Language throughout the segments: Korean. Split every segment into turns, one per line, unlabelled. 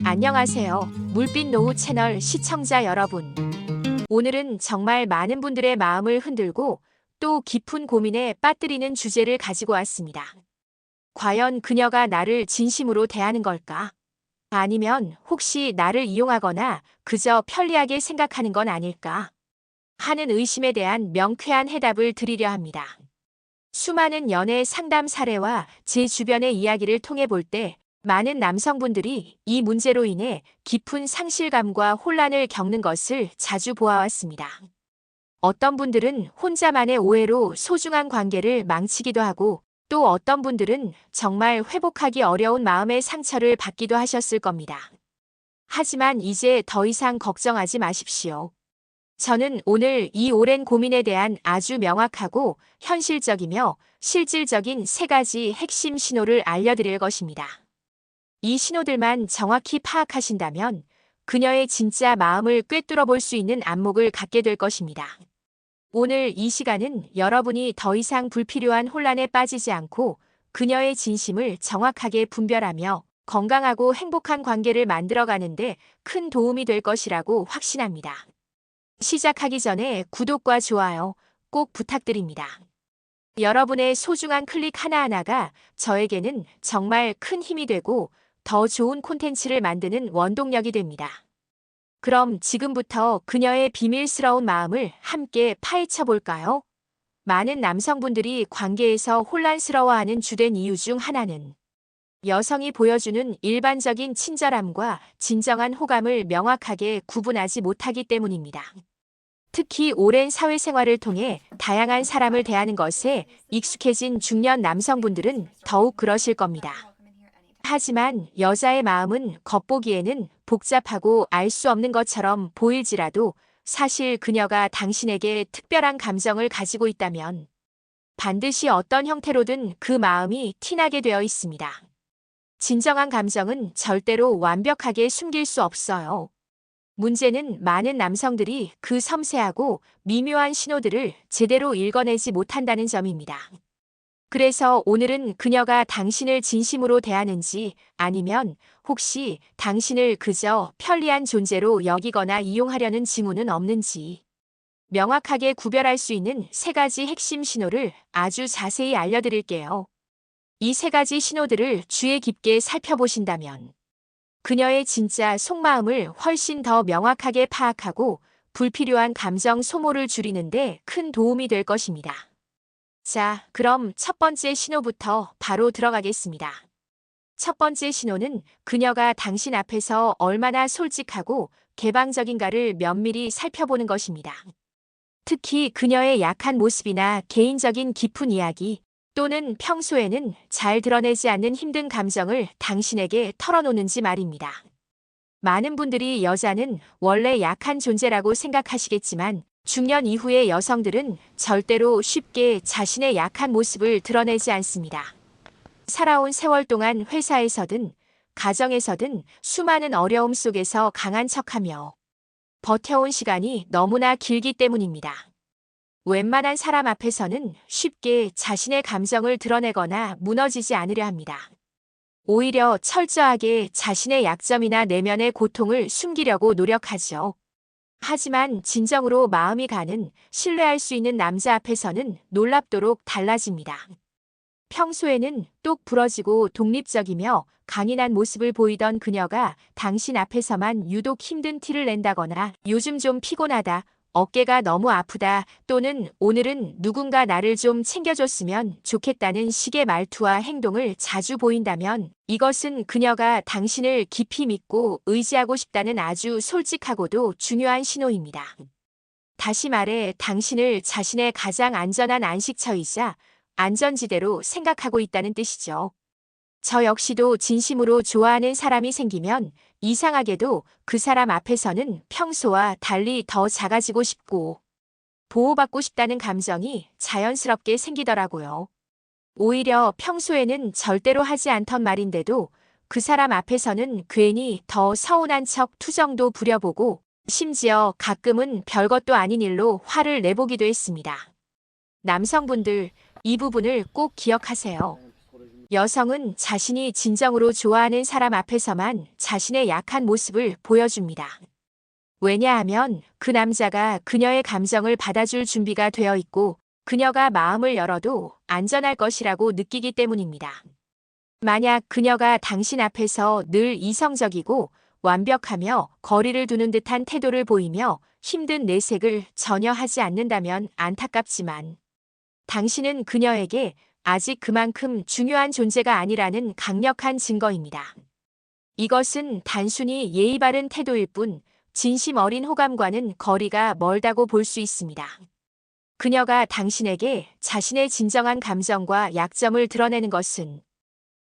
안녕하세요. 물빛 노후 채널 시청자 여러분. 오늘은 정말 많은 분들의 마음을 흔들고 또 깊은 고민에 빠뜨리는 주제를 가지고 왔습니다. 과연 그녀가 나를 진심으로 대하는 걸까? 아니면 혹시 나를 이용하거나 그저 편리하게 생각하는 건 아닐까? 하는 의심에 대한 명쾌한 해답을 드리려 합니다. 수많은 연애 상담 사례와 제 주변의 이야기를 통해 볼 때 많은 남성분들이 이 문제로 인해 깊은 상실감과 혼란을 겪는 것을 자주 보아왔습니다. 어떤 분들은 혼자만의 오해로 소중한 관계를 망치기도 하고 또 어떤 분들은 정말 회복하기 어려운 마음의 상처를 받기도 하셨을 겁니다. 하지만 이제 더 이상 걱정하지 마십시오. 저는 오늘 이 오랜 고민에 대한 아주 명확하고 현실적이며 실질적인 세 가지 핵심 신호를 알려드릴 것입니다. 이 신호들만 정확히 파악하신다면 그녀의 진짜 마음을 꿰뚫어 볼 수 있는 안목을 갖게 될 것입니다. 오늘 이 시간은 여러분이 더 이상 불필요한 혼란에 빠지지 않고 그녀의 진심을 정확하게 분별하며 건강하고 행복한 관계를 만들어가는데 큰 도움이 될 것이라고 확신합니다. 시작하기 전에 구독과 좋아요 꼭 부탁드립니다. 여러분의 소중한 클릭 하나하나가 저에게는 정말 큰 힘이 되고 더 좋은 콘텐츠를 만드는 원동력이 됩니다. 그럼 지금부터 그녀의 비밀스러운 마음을 함께 파헤쳐 볼까요? 많은 남성분들이 관계에서 혼란스러워하는 주된 이유 중 하나는 여성이 보여주는 일반적인 친절함과 진정한 호감을 명확하게 구분하지 못하기 때문입니다. 특히 오랜 사회생활을 통해 다양한 사람을 대하는 것에 익숙해진 중년 남성분들은 더욱 그러실 겁니다. 하지만 여자의 마음은 겉보기에는 복잡하고 알 수 없는 것처럼 보일지라도 사실 그녀가 당신에게 특별한 감정을 가지고 있다면 반드시 어떤 형태로든 그 마음이 티나게 되어 있습니다. 진정한 감정은 절대로 완벽하게 숨길 수 없어요. 문제는 많은 남성들이 그 섬세하고 미묘한 신호들을 제대로 읽어내지 못한다는 점입니다. 그래서 오늘은 그녀가 당신을 진심으로 대하는지 아니면 혹시 당신을 그저 편리한 존재로 여기거나 이용하려는 징후는 없는지 명확하게 구별할 수 있는 세 가지 핵심 신호를 아주 자세히 알려드릴게요. 이 세 가지 신호들을 주의 깊게 살펴보신다면 그녀의 진짜 속마음을 훨씬 더 명확하게 파악하고 불필요한 감정 소모를 줄이는데 큰 도움이 될 것입니다. 자, 그럼 첫 번째 신호부터 바로 들어가겠습니다. 첫 번째 신호는 그녀가 당신 앞에서 얼마나 솔직하고 개방적인가를 면밀히 살펴보는 것입니다. 특히 그녀의 약한 모습이나 개인적인 깊은 이야기 또는 평소에는 잘 드러내지 않는 힘든 감정을 당신에게 털어놓는지 말입니다. 많은 분들이 여자는 원래 약한 존재라고 생각하시겠지만 중년 이후의 여성들은 절대로 쉽게 자신의 약한 모습을 드러내지 않습니다. 살아온 세월 동안 회사에서든 가정에서든 수많은 어려움 속에서 강한 척하며 버텨온 시간이 너무나 길기 때문입니다. 웬만한 사람 앞에서는 쉽게 자신의 감정을 드러내거나 무너지지 않으려 합니다. 오히려 철저하게 자신의 약점이나 내면의 고통을 숨기려고 노력하죠. 하지만 진정으로 마음이 가는 신뢰할 수 있는 남자 앞에서는 놀랍도록 달라집니다. 평소에는 똑 부러지고 독립적이며 강인한 모습을 보이던 그녀가 당신 앞에서만 유독 힘든 티를 낸다거나 요즘 좀 피곤하다, 어깨가 너무 아프다 또는 오늘은 누군가 나를 좀 챙겨줬으면 좋겠다는 식의 말투와 행동을 자주 보인다면 이것은 그녀가 당신을 깊이 믿고 의지하고 싶다는 아주 솔직하고도 중요한 신호입니다. 다시 말해 당신을 자신의 가장 안전한 안식처이자 안전지대로 생각하고 있다는 뜻이죠. 저 역시도 진심으로 좋아하는 사람이 생기면 이상하게도 그 사람 앞에서는 평소와 달리 더 작아지고 싶고 보호받고 싶다는 감정이 자연스럽게 생기더라고요. 오히려 평소에는 절대로 하지 않던 말인데도 그 사람 앞에서는 괜히 더 서운한 척 투정도 부려보고 심지어 가끔은 별것도 아닌 일로 화를 내보기도 했습니다. 남성분들, 이 부분을 꼭 기억하세요. 여성은 자신이 진정으로 좋아하는 사람 앞에서만 자신의 약한 모습을 보여줍니다. 왜냐하면 그 남자가 그녀의 감정을 받아줄 준비가 되어 있고 그녀가 마음을 열어도 안전할 것이라고 느끼기 때문입니다. 만약 그녀가 당신 앞에서 늘 이성적이고 완벽하며 거리를 두는 듯한 태도를 보이며 힘든 내색을 전혀 하지 않는다면 안타깝지만 당신은 그녀에게 아직 그만큼 중요한 존재가 아니라는 강력한 증거입니다. 이것은 단순히 예의 바른 태도일 뿐 진심 어린 호감과는 거리가 멀다고 볼 수 있습니다. 그녀가 당신에게 자신의 진정한 감정과 약점을 드러내는 것은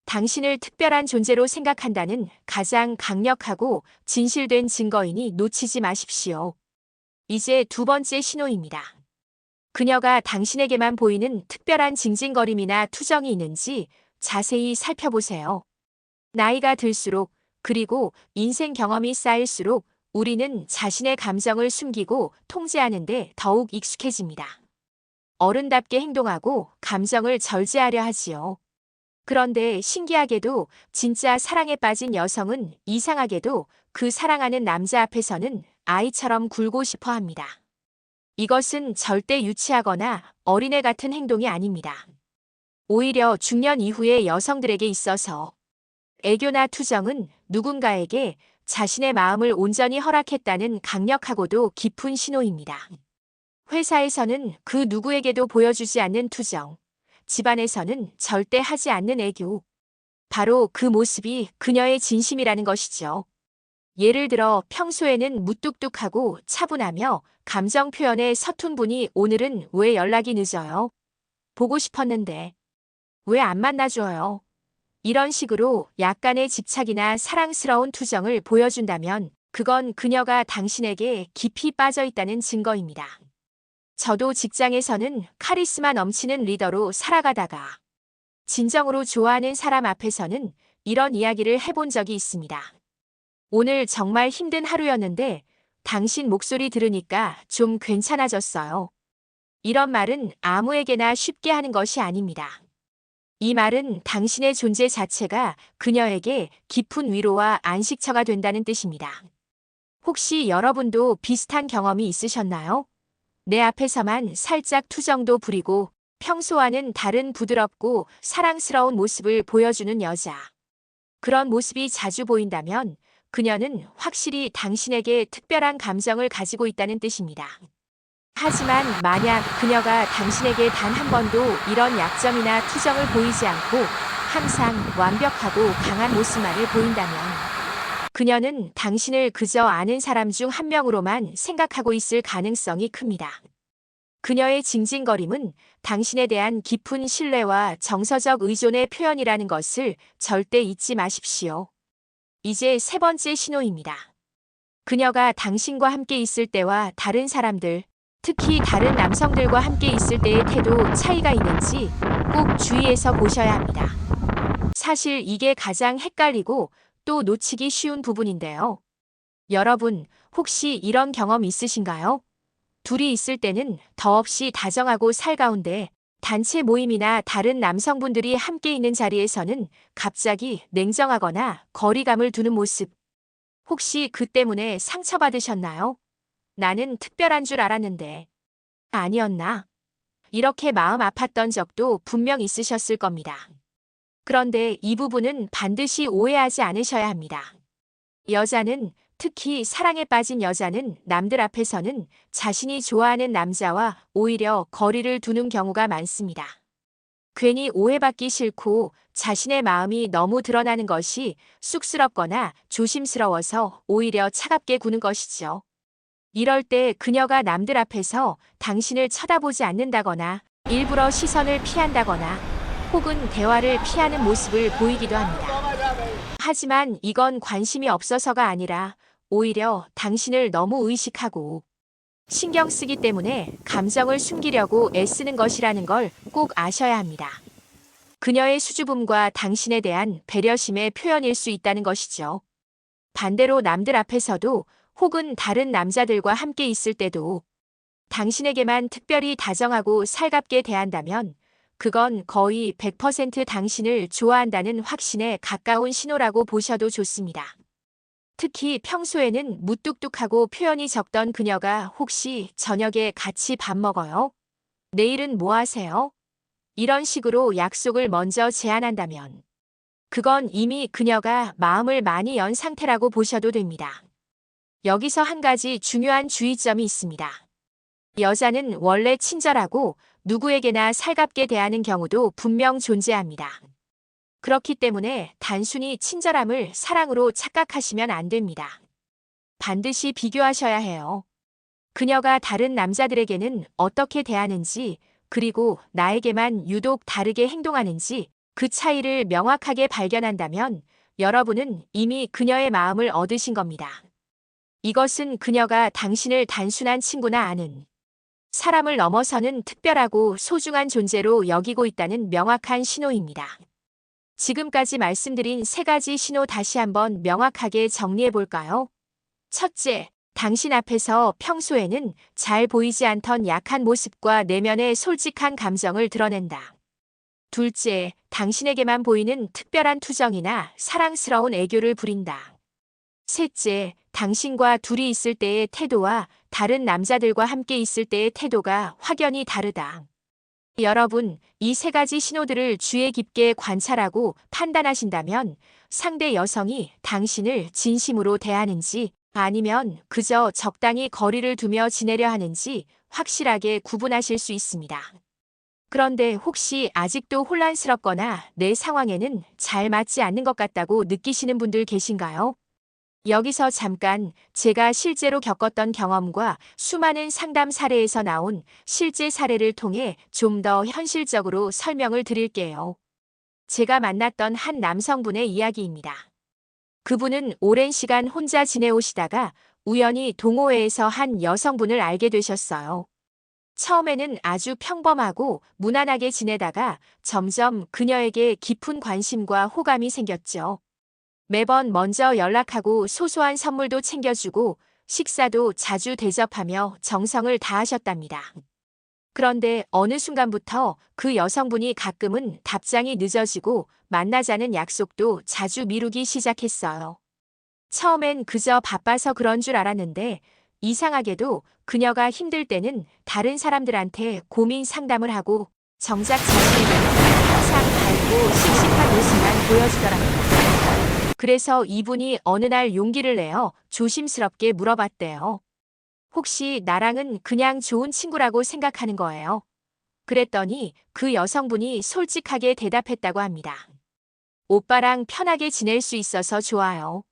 당신을 특별한 존재로 생각한다는 가장 강력하고 진실된 증거이니 놓치지 마십시오. 이제 두 번째 신호입니다. 그녀가 당신에게만 보이는 특별한 징징거림이나 투정이 있는지 자세히 살펴보세요. 나이가 들수록 그리고 인생 경험이 쌓일수록 우리는 자신의 감정을 숨기고 통제하는데 더욱 익숙해집니다. 어른답게 행동하고 감정을 절제하려 하지요. 그런데 신기하게도 진짜 사랑에 빠진 여성은 이상하게도 그 사랑하는 남자 앞에서는 아이처럼 굴고 싶어 합니다. 이것은 절대 유치하거나 어린애 같은 행동이 아닙니다. 오히려 중년 이후의 여성들에게 있어서 애교나 투정은 누군가에게 자신의 마음을 온전히 허락했다는 강력하고도 깊은 신호입니다. 회사에서는 그 누구에게도 보여주지 않는 투정, 집안에서는 절대 하지 않는 애교. 바로 그 모습이 그녀의 진심이라는 것이죠. 예를 들어 평소에는 무뚝뚝하고 차분하며 감정 표현에 서툰 분이 오늘은 왜 연락이 늦어요? 보고 싶었는데. 왜 안 만나줘요? 이런 식으로 약간의 집착이나 사랑스러운 투정을 보여준다면 그건 그녀가 당신에게 깊이 빠져 있다는 증거입니다. 저도 직장에서는 카리스마 넘치는 리더로 살아가다가 진정으로 좋아하는 사람 앞에서는 이런 이야기를 해본 적이 있습니다. 오늘 정말 힘든 하루였는데 당신 목소리 들으니까 좀 괜찮아졌어요. 이런 말은 아무에게나 쉽게 하는 것이 아닙니다. 이 말은 당신의 존재 자체가 그녀에게 깊은 위로와 안식처가 된다는 뜻입니다. 혹시 여러분도 비슷한 경험이 있으셨나요? 내 앞에서만 살짝 투정도 부리고 평소와는 다른 부드럽고 사랑스러운 모습을 보여주는 여자. 그런 모습이 자주 보인다면 그녀는 확실히 당신에게 특별한 감정을 가지고 있다는 뜻입니다. 하지만 만약 그녀가 당신에게 단 한 번도 이런 약점이나 투정을 보이지 않고 항상 완벽하고 강한 모습만을 보인다면 그녀는 당신을 그저 아는 사람 중 한 명으로만 생각하고 있을 가능성이 큽니다. 그녀의 징징거림은 당신에 대한 깊은 신뢰와 정서적 의존의 표현이라는 것을 절대 잊지 마십시오. 이제 세 번째 신호입니다. 그녀가 당신과 함께 있을 때와 다른 사람들, 특히 다른 남성들과 함께 있을 때의 태도 차이가 있는지 꼭 주의해서 보셔야 합니다. 사실 이게 가장 헷갈리고 또 놓치기 쉬운 부분인데요. 여러분, 혹시 이런 경험 있으신가요? 둘이 있을 때는 더없이 다정하고 살가운데 단체 모임이나 다른 남성분들이 함께 있는 자리에서는 갑자기 냉정하거나 거리감을 두는 모습. 혹시 그 때문에 상처받으셨나요? 나는 특별한 줄 알았는데 아니었나? 이렇게 마음 아팠던 적도 분명 있으셨을 겁니다. 그런데 이 부분은 반드시 오해하지 않으셔야 합니다. 여자는, 특히 사랑에 빠진 여자는 남들 앞에서는 자신이 좋아하는 남자와 오히려 거리를 두는 경우가 많습니다. 괜히 오해받기 싫고 자신의 마음이 너무 드러나는 것이 쑥스럽거나 조심스러워서 오히려 차갑게 구는 것이죠. 이럴 때 그녀가 남들 앞에서 당신을 쳐다보지 않는다거나 일부러 시선을 피한다거나 혹은 대화를 피하는 모습을 보이기도 합니다. 하지만 이건 관심이 없어서가 아니라 오히려 당신을 너무 의식하고 신경 쓰기 때문에 감정을 숨기려고 애쓰는 것이라는 걸 꼭 아셔야 합니다. 그녀의 수줍음과 당신에 대한 배려심의 표현일 수 있다는 것이죠. 반대로 남들 앞에서도 혹은 다른 남자들과 함께 있을 때도 당신에게만 특별히 다정하고 살갑게 대한다면 그건 거의 100% 당신을 좋아한다는 확신에 가까운 신호라고 보셔도 좋습니다. 특히 평소에는 무뚝뚝하고 표현이 적던 그녀가 혹시 저녁에 같이 밥 먹어요? 내일은 뭐 하세요? 이런 식으로 약속을 먼저 제안한다면 그건 이미 그녀가 마음을 많이 연 상태라고 보셔도 됩니다. 여기서 한 가지 중요한 주의점이 있습니다. 여자는 원래 친절하고 누구에게나 살갑게 대하는 경우도 분명 존재합니다. 그렇기 때문에 단순히 친절함을 사랑으로 착각하시면 안 됩니다. 반드시 비교하셔야 해요. 그녀가 다른 남자들에게는 어떻게 대하는지, 그리고 나에게만 유독 다르게 행동하는지 그 차이를 명확하게 발견한다면 여러분은 이미 그녀의 마음을 얻으신 겁니다. 이것은 그녀가 당신을 단순한 친구나 아는 사람을 넘어서는 특별하고 소중한 존재로 여기고 있다는 명확한 신호입니다. 지금까지 말씀드린 세 가지 신호 다시 한번 명확하게 정리해 볼까요? 첫째, 당신 앞에서 평소에는 잘 보이지 않던 약한 모습과 내면의 솔직한 감정을 드러낸다. 둘째, 당신에게만 보이는 특별한 투정이나 사랑스러운 애교를 부린다. 셋째, 당신과 둘이 있을 때의 태도와 다른 남자들과 함께 있을 때의 태도가 확연히 다르다. 여러분, 이 세 가지 신호들을 주의 깊게 관찰하고 판단하신다면 상대 여성이 당신을 진심으로 대하는지 아니면 그저 적당히 거리를 두며 지내려 하는지 확실하게 구분하실 수 있습니다. 그런데 혹시 아직도 혼란스럽거나 내 상황에는 잘 맞지 않는 것 같다고 느끼시는 분들 계신가요? 여기서 잠깐 제가 실제로 겪었던 경험과 수많은 상담 사례에서 나온 실제 사례를 통해 좀 더 현실적으로 설명을 드릴게요. 제가 만났던 한 남성분의 이야기입니다. 그분은 오랜 시간 혼자 지내오시다가 우연히 동호회에서 한 여성분을 알게 되셨어요. 처음에는 아주 평범하고 무난하게 지내다가 점점 그녀에게 깊은 관심과 호감이 생겼죠. 매번 먼저 연락하고 소소한 선물도 챙겨주고 식사도 자주 대접하며 정성을 다하셨답니다. 그런데 어느 순간부터 그 여성분이 가끔은 답장이 늦어지고 만나자는 약속도 자주 미루기 시작했어요. 처음엔 그저 바빠서 그런 줄 알았는데 이상하게도 그녀가 힘들 때는 다른 사람들한테 고민 상담을 하고 정작 자신에게는 항상 밝고 씩씩한 모습만 보여주더랍니다. 그래서 이분이 어느 날 용기를 내어 조심스럽게 물어봤대요. 혹시 나랑은 그냥 좋은 친구라고 생각하는 거예요? 그랬더니 그 여성분이 솔직하게 대답했다고 합니다. 오빠랑 편하게 지낼 수 있어서 좋아요.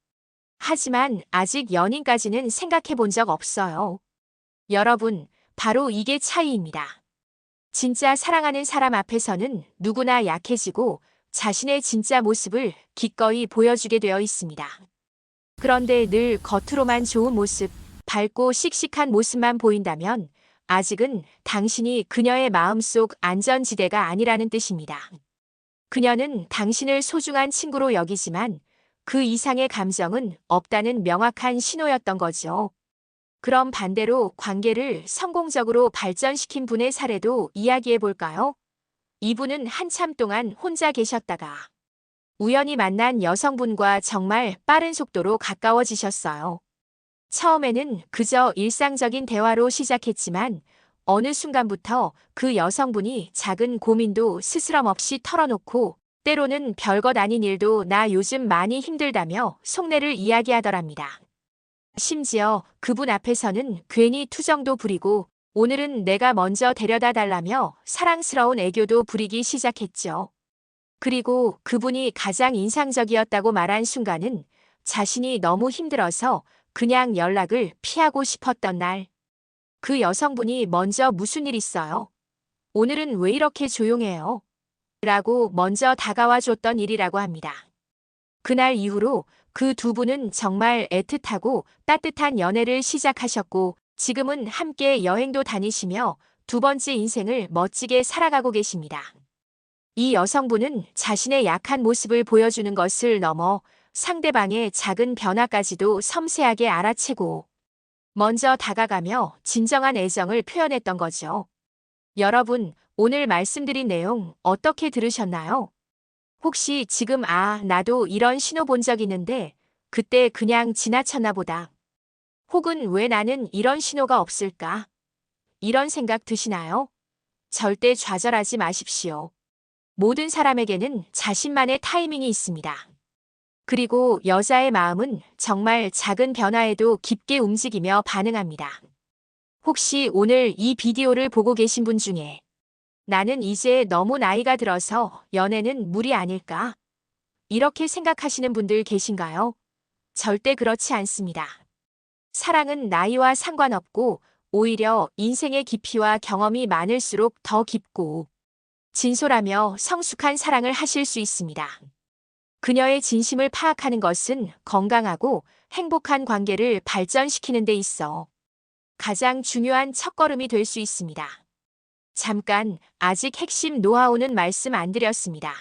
하지만 아직 연인까지는 생각해 본 적 없어요. 여러분, 바로 이게 차이입니다. 진짜 사랑하는 사람 앞에서는 누구나 약해지고 자신의 진짜 모습을 기꺼이 보여주게 되어 있습니다. 그런데 늘 겉으로만 좋은 모습, 밝고 씩씩한 모습만 보인다면 아직은 당신이 그녀의 마음속 안전지대가 아니라는 뜻입니다. 그녀는 당신을 소중한 친구로 여기지만 그 이상의 감정은 없다는 명확한 신호였던 거죠. 그럼 반대로 관계를 성공적으로 발전시킨 분의 사례도 이야기해 볼까요? 이분은 한참 동안 혼자 계셨다가 우연히 만난 여성분과 정말 빠른 속도로 가까워지셨어요. 처음에는 그저 일상적인 대화로 시작했지만 어느 순간부터 그 여성분이 작은 고민도 스스럼 없이 털어놓고 때로는 별것 아닌 일도 나 요즘 많이 힘들다며 속내를 이야기하더랍니다. 심지어 그분 앞에서는 괜히 투정도 부리고 오늘은 내가 먼저 데려다 달라며 사랑스러운 애교도 부리기 시작했죠. 그리고 그분이 가장 인상적이었다고 말한 순간은 자신이 너무 힘들어서 그냥 연락을 피하고 싶었던 날. 그 여성분이 먼저 무슨 일 있어요? 오늘은 왜 이렇게 조용해요? 라고 먼저 다가와 줬던 일이라고 합니다. 그날 이후로 그 두 분은 정말 애틋하고 따뜻한 연애를 시작하셨고 지금은 함께 여행도 다니시며 두 번째 인생을 멋지게 살아가고 계십니다. 이 여성분은 자신의 약한 모습을 보여주는 것을 넘어 상대방의 작은 변화까지도 섬세하게 알아채고 먼저 다가가며 진정한 애정을 표현했던 거죠. 여러분, 오늘 말씀드린 내용 어떻게 들으셨나요? 혹시 지금 나도 이런 신호 본 적 있는데 그때 그냥 지나쳤나 보다. 혹은 왜 나는 이런 신호가 없을까? 이런 생각 드시나요? 절대 좌절하지 마십시오. 모든 사람에게는 자신만의 타이밍이 있습니다. 그리고 여자의 마음은 정말 작은 변화에도 깊게 움직이며 반응합니다. 혹시 오늘 이 비디오를 보고 계신 분 중에 나는 이제 너무 나이가 들어서 연애는 무리 아닐까? 이렇게 생각하시는 분들 계신가요? 절대 그렇지 않습니다. 사랑은 나이와 상관없고 오히려 인생의 깊이와 경험이 많을수록 더 깊고 진솔하며 성숙한 사랑을 하실 수 있습니다. 그녀의 진심을 파악하는 것은 건강하고 행복한 관계를 발전시키는 데 있어 가장 중요한 첫걸음이 될 수 있습니다. 잠깐, 아직 핵심 노하우는 말씀 안 드렸습니다.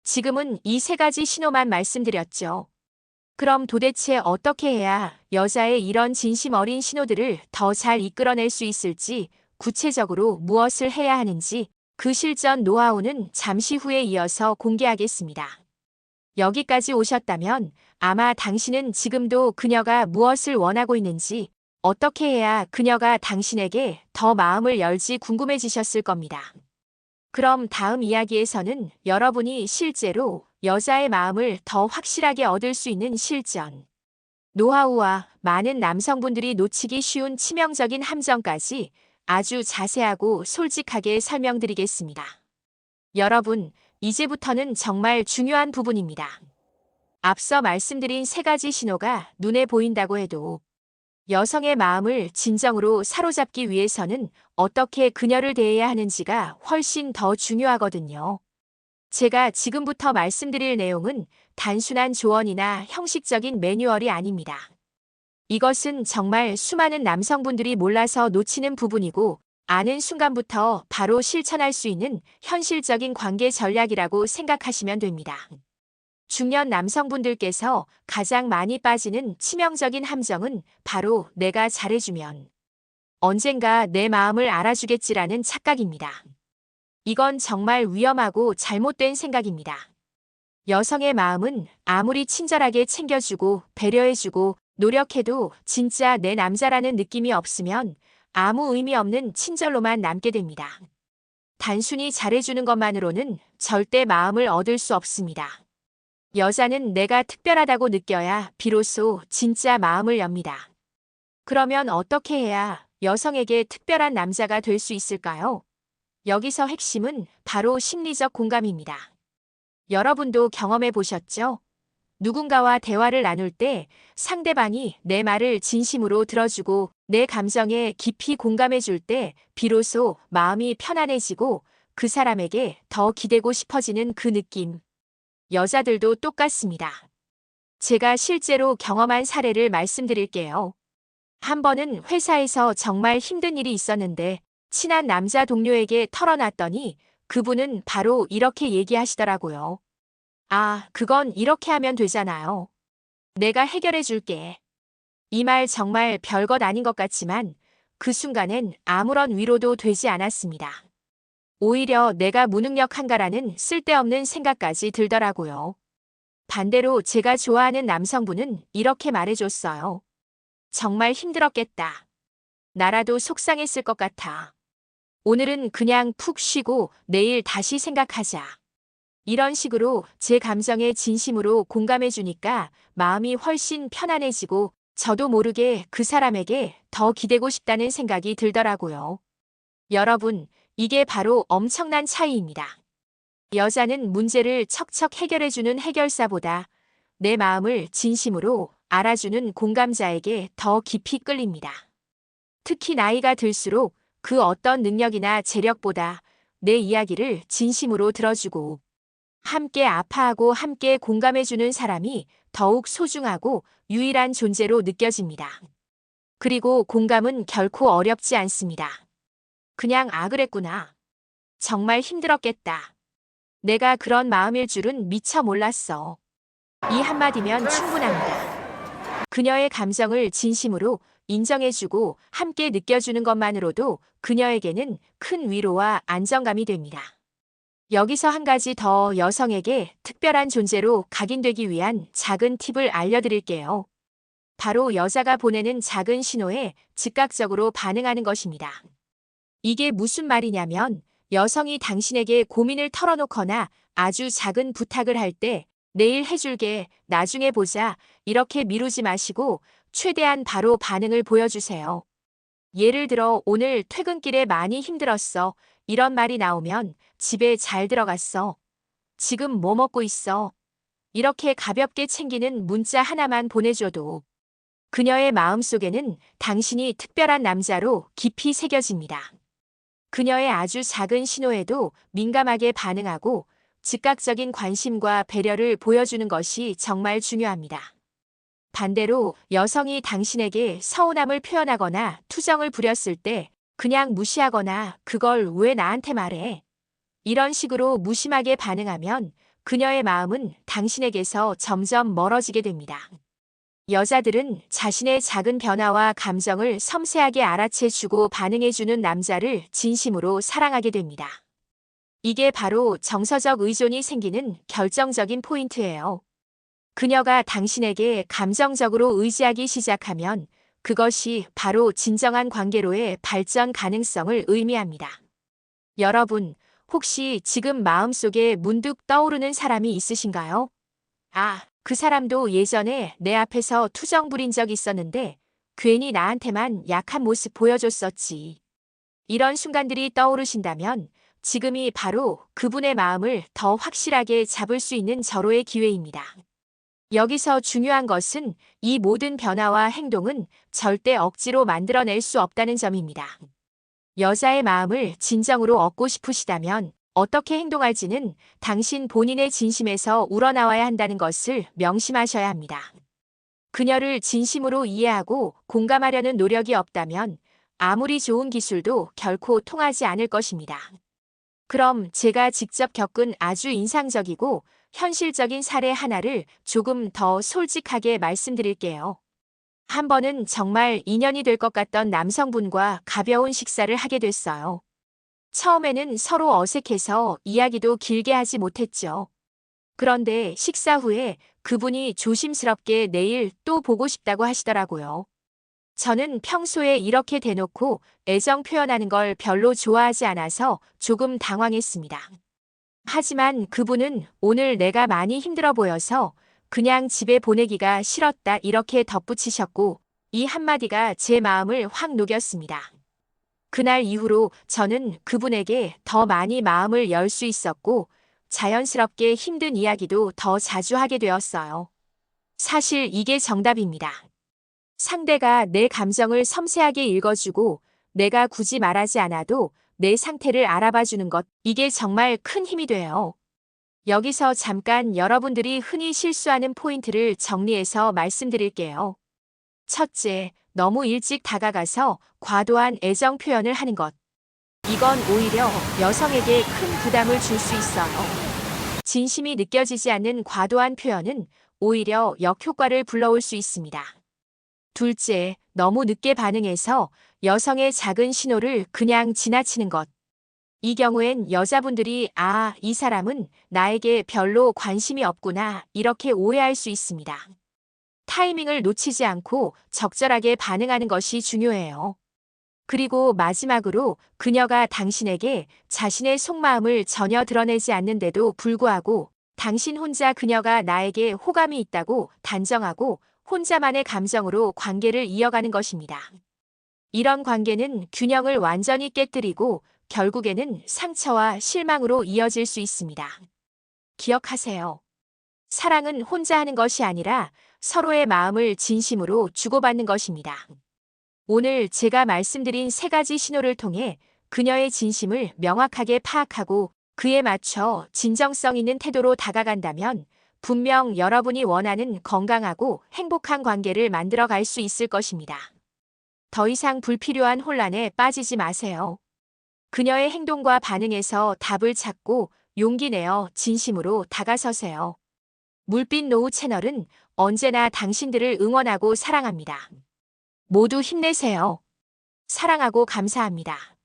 지금은 이 세 가지 신호만 말씀드렸죠. 그럼 도대체 어떻게 해야 여자의 이런 진심 어린 신호들을 더 잘 이끌어낼 수 있을지, 구체적으로 무엇을 해야 하는지 그 실전 노하우는 잠시 후에 이어서 공개하겠습니다. 여기까지 오셨다면 아마 당신은 지금도 그녀가 무엇을 원하고 있는지, 어떻게 해야 그녀가 당신에게 더 마음을 열지 궁금해지셨을 겁니다. 그럼 다음 이야기에서는 여러분이 실제로 여자의 마음을 더 확실하게 얻을 수 있는 실전, 노하우와 많은 남성분들이 놓치기 쉬운 치명적인 함정까지 아주 자세하고 솔직하게 설명드리겠습니다. 여러분, 이제부터는 정말 중요한 부분입니다. 앞서 말씀드린 세 가지 신호가 눈에 보인다고 해도 여성의 마음을 진정으로 사로잡기 위해서는 어떻게 그녀를 대해야 하는지가 훨씬 더 중요하거든요. 제가 지금부터 말씀드릴 내용은 단순한 조언이나 형식적인 매뉴얼이 아닙니다. 이것은 정말 수많은 남성분들이 몰라서 놓치는 부분이고 아는 순간부터 바로 실천할 수 있는 현실적인 관계 전략이라고 생각하시면 됩니다. 중년 남성분들께서 가장 많이 빠지는 치명적인 함정은 바로 내가 잘해주면 언젠가 내 마음을 알아주겠지라는 착각입니다. 이건 정말 위험하고 잘못된 생각입니다. 여성의 마음은 아무리 친절하게 챙겨주고 배려해주고 노력해도 진짜 내 남자라는 느낌이 없으면 아무 의미 없는 친절로만 남게 됩니다. 단순히 잘해주는 것만으로는 절대 마음을 얻을 수 없습니다. 여자는 내가 특별하다고 느껴야 비로소 진짜 마음을 엽니다. 그러면 어떻게 해야 여성에게 특별한 남자가 될 수 있을까요? 여기서 핵심은 바로 심리적 공감입니다. 여러분도 경험해 보셨죠? 누군가와 대화를 나눌 때 상대방이 내 말을 진심으로 들어주고 내 감정에 깊이 공감해 줄 때 비로소 마음이 편안해지고 그 사람에게 더 기대고 싶어지는 그 느낌. 여자들도 똑같습니다. 제가 실제로 경험한 사례를 말씀드릴게요. 한 번은 회사에서 정말 힘든 일이 있었는데 친한 남자 동료에게 털어놨더니 그분은 바로 이렇게 얘기하시더라고요. 그건 이렇게 하면 되잖아요. 내가 해결해 줄게. 이 말 정말 별것 아닌 것 같지만 그 순간엔 아무런 위로도 되지 않았습니다. 오히려 내가 무능력한가라는 쓸데없는 생각까지 들더라고요. 반대로 제가 좋아하는 남성분은 이렇게 말해줬어요. 정말 힘들었겠다. 나라도 속상했을 것 같아. 오늘은 그냥 푹 쉬고 내일 다시 생각하자. 이런 식으로 제 감정에 진심으로 공감해주니까 마음이 훨씬 편안해지고 저도 모르게 그 사람에게 더 기대고 싶다는 생각이 들더라고요. 여러분, 이게 바로 엄청난 차이입니다. 여자는 문제를 척척 해결해주는 해결사보다 내 마음을 진심으로 알아주는 공감자에게 더 깊이 끌립니다. 특히 나이가 들수록 그 어떤 능력이나 재력보다 내 이야기를 진심으로 들어주고 함께 아파하고 함께 공감해주는 사람이 더욱 소중하고 유일한 존재로 느껴집니다. 그리고 공감은 결코 어렵지 않습니다. 그냥 그랬구나. 정말 힘들었겠다. 내가 그런 마음일 줄은 미처 몰랐어. 이 한마디면 충분합니다. 그녀의 감정을 진심으로 인정해주고 함께 느껴주는 것만으로도 그녀에게는 큰 위로와 안정감이 됩니다. 여기서 한 가지 더 여성에게 특별한 존재로 각인되기 위한 작은 팁을 알려드릴게요. 바로 여자가 보내는 작은 신호에 즉각적으로 반응하는 것입니다. 이게 무슨 말이냐면 여성이 당신에게 고민을 털어놓거나 아주 작은 부탁을 할 때 내일 해줄게, 나중에 보자 이렇게 미루지 마시고 최대한 바로 반응을 보여주세요. 예를 들어 오늘 퇴근길에 많이 힘들었어. 이런 말이 나오면 집에 잘 들어갔어. 지금 뭐 먹고 있어? 이렇게 가볍게 챙기는 문자 하나만 보내줘도 그녀의 마음속에는 당신이 특별한 남자로 깊이 새겨집니다. 그녀의 아주 작은 신호에도 민감하게 반응하고 즉각적인 관심과 배려를 보여주는 것이 정말 중요합니다. 반대로 여성이 당신에게 서운함을 표현하거나 투정을 부렸을 때 그냥 무시하거나 그걸 왜 나한테 말해? 이런 식으로 무심하게 반응하면 그녀의 마음은 당신에게서 점점 멀어지게 됩니다. 여자들은 자신의 작은 변화와 감정을 섬세하게 알아채주고 반응해주는 남자를 진심으로 사랑하게 됩니다. 이게 바로 정서적 의존이 생기는 결정적인 포인트예요. 그녀가 당신에게 감정적으로 의지하기 시작하면 그것이 바로 진정한 관계로의 발전 가능성을 의미합니다. 여러분, 혹시 지금 마음속에 문득 떠오르는 사람이 있으신가요? 아, 그 사람도 예전에 내 앞에서 투정 부린 적 있었는데 괜히 나한테만 약한 모습 보여줬었지. 이런 순간들이 떠오르신다면 지금이 바로 그분의 마음을 더 확실하게 잡을 수 있는 절호의 기회입니다. 여기서 중요한 것은 이 모든 변화와 행동은 절대 억지로 만들어낼 수 없다는 점입니다. 여자의 마음을 진정으로 얻고 싶으시다면 어떻게 행동할지는 당신 본인의 진심에서 우러나와야 한다는 것을 명심하셔야 합니다. 그녀를 진심으로 이해하고 공감하려는 노력이 없다면 아무리 좋은 기술도 결코 통하지 않을 것입니다. 그럼 제가 직접 겪은 아주 인상적이고 현실적인 사례 하나를 조금 더 솔직하게 말씀드릴게요. 한 번은 정말 인연이 될 것 같던 남성분과 가벼운 식사를 하게 됐어요. 처음에는 서로 어색해서 이야기도 길게 하지 못했죠. 그런데 식사 후에 그분이 조심스럽게 내일 또 보고 싶다고 하시더라고요. 저는 평소에 이렇게 대놓고 애정 표현하는 걸 별로 좋아하지 않아서 조금 당황했습니다. 하지만 그분은 오늘 내가 많이 힘들어 보여서 그냥 집에 보내기가 싫었다 이렇게 덧붙이셨고 이 한마디가 제 마음을 확 녹였습니다. 그날 이후로 저는 그분에게 더 많이 마음을 열 수 있었고 자연스럽게 힘든 이야기도 더 자주 하게 되었어요. 사실 이게 정답입니다. 상대가 내 감정을 섬세하게 읽어주고 내가 굳이 말하지 않아도 내 상태를 알아봐 주는 것, 이게 정말 큰 힘이 돼요. 여기서 잠깐 여러분들이 흔히 실수하는 포인트를 정리해서 말씀드릴게요. 첫째, 너무 일찍 다가가서 과도한 애정 표현을 하는 것. 이건 오히려 여성에게 큰 부담을 줄 수 있어요. 진심이 느껴지지 않는 과도한 표현은 오히려 역효과를 불러올 수 있습니다. 둘째, 너무 늦게 반응해서 여성의 작은 신호를 그냥 지나치는 것. 이 경우엔 여자분들이 이 사람은 나에게 별로 관심이 없구나 이렇게 오해할 수 있습니다. 타이밍을 놓치지 않고 적절하게 반응하는 것이 중요해요. 그리고 마지막으로 그녀가 당신에게 자신의 속마음을 전혀 드러내지 않는데도 불구하고 당신 혼자 그녀가 나에게 호감이 있다고 단정하고 혼자만의 감정으로 관계를 이어가는 것입니다. 이런 관계는 균형을 완전히 깨뜨리고 결국에는 상처와 실망으로 이어질 수 있습니다. 기억하세요. 사랑은 혼자 하는 것이 아니라 서로의 마음을 진심으로 주고받는 것입니다. 오늘 제가 말씀드린 세 가지 신호를 통해 그녀의 진심을 명확하게 파악하고 그에 맞춰 진정성 있는 태도로 다가간다면 분명 여러분이 원하는 건강하고 행복한 관계를 만들어 갈 수 있을 것입니다. 더 이상 불필요한 혼란에 빠지지 마세요. 그녀의 행동과 반응에서 답을 찾고 용기 내어 진심으로 다가서세요. 물빛 노후 채널은 언제나 당신들을 응원하고 사랑합니다. 모두 힘내세요. 사랑하고 감사합니다.